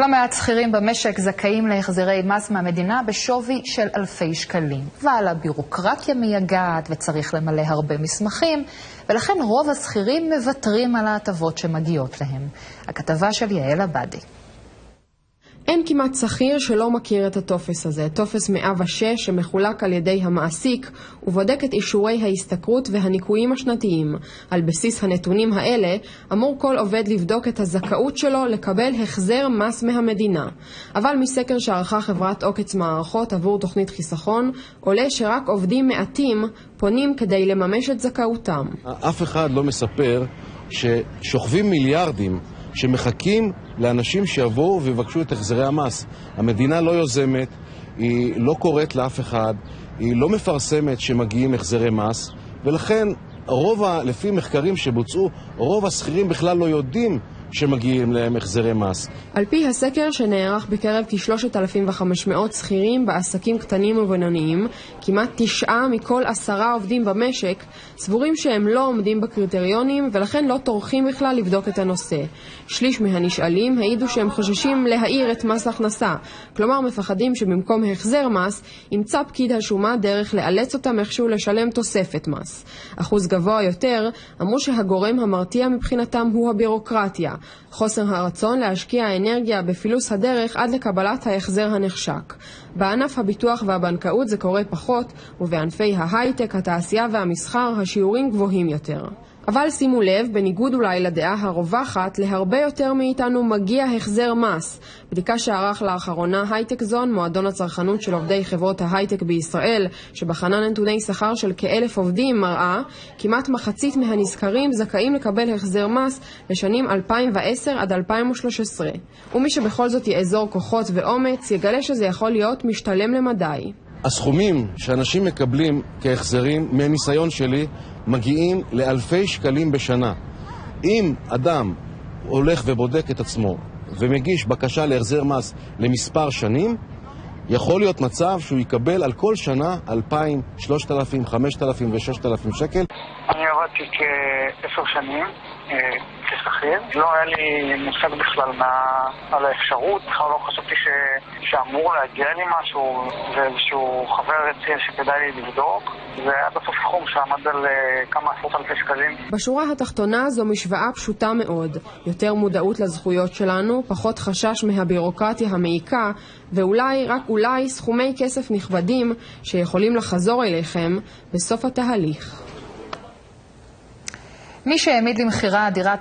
לא מעט שכירים במשק זכאים להחזרי מס מהמדינה בשווי של אלפי שקלים. ועל הבירוקרטיה מייגעת וצריך למלא הרבה מסמכים, ולכן רוב השכירים מוותרים על ההטבות שמגיעות להם. הכתבה של יעל עבדי. אין כמעט שכיר שלא מכיר את הטופס הזה, טופס 106 שמחולק על ידי המעסיק ובודק את אישורי ההשתכרות והניקויים השנתיים. על בסיס הנתונים האלה אמור כל עובד לבדוק את הזכאות שלו לקבל החזר מס מהמדינה. אבל מסקר שערכה חברת עוקץ מערכות עבור תוכנית חיסכון עולה שרק עובדים מעטים פונים כדי לממש את זכאותם. אף אחד לא מספר ששוכבים מיליארדים שמחכים לאנשים שיבואו ויבקשו את החזרי המס. המדינה לא יוזמת, היא לא קוראת לאף אחד, היא לא מפרסמת שמגיעים החזרי מס, ולכן לפי מחקרים שבוצעו, רוב השכירים בכלל לא יודעים שמגיעים להם החזרי מס. על פי הסקר שנערך בקרב כ-3,500 שכירים בעסקים קטנים ובינוניים, כמעט 9 מכל 10 עובדים במשק סבורים שהם לא עומדים בקריטריונים ולכן לא טורחים בכלל לבדוק את הנושא. שליש מהנשאלים העידו שהם חוששים להעיר את מס הכנסה, כלומר מפחדים שבמקום החזר מס ימצא פקיד השומה דרך לאלץ אותם איכשהו לשלם תוספת מס. אחוז גבוה יותר אמרו שהגורם המרתיע מבחינתם הוא הבירוקרטיה, חוסר הרצון להשקיע אנרגיה בפילוס הדרך עד לקבלת ההחזר הנחשק. בענף הביטוח והבנקאות זה קורה פחות, ובענפי ההייטק, התעשייה והמסחר השיעורים גבוהים יותר. אבל שימו לב, בניגוד אולי לדעה הרווחת, להרבה יותר מאיתנו מגיע החזר מס. בדיקה שערך לאחרונה הייטק זון, מועדון הצרכנות של עובדי חברות ההייטק בישראל, שבחנה נתוני שכר של כ1,000 עובדים, מראה כמעט מחצית מהנזכרים זכאים לקבל החזר מס לשנים 2010 עד 2013. ומי שבכל זאת יאזור כוחות ואומץ, יגלה שזה יכול להיות משתלם למדי. הסכומים שאנשים מקבלים כהחזרים, מהניסיון שלי, מגיעים לאלפי שקלים בשנה. אם אדם הולך ובודק את עצמו ומגיש בקשה להחזר מס למספר שנים, יכול להיות מצב שהוא יקבל על כל שנה 2,000, 3,000, 5,000 ו6,000 שקל. אני עבדתי כ10 שנים כשכיר. לא היה לי מושג בכלל על האפשרות, בכלל לא חשבתי שאמור להגיע לי משהו, ואיזשהו חבר הציע שכדאי לי לבדוק. זה היה בסוף סכום שעמד על כמה עשרות אלפי שקלים. בשורה התחתונה זו משוואה פשוטה מאוד. יותר מודעות לזכויות שלנו, פחות חשש מהבירוקרטיה המעיקה, ואולי, רק אולי, סכומי כסף נכבדים שיכולים לחזור אליכם בסוף התהליך. מי שהעמיד למחירה דירת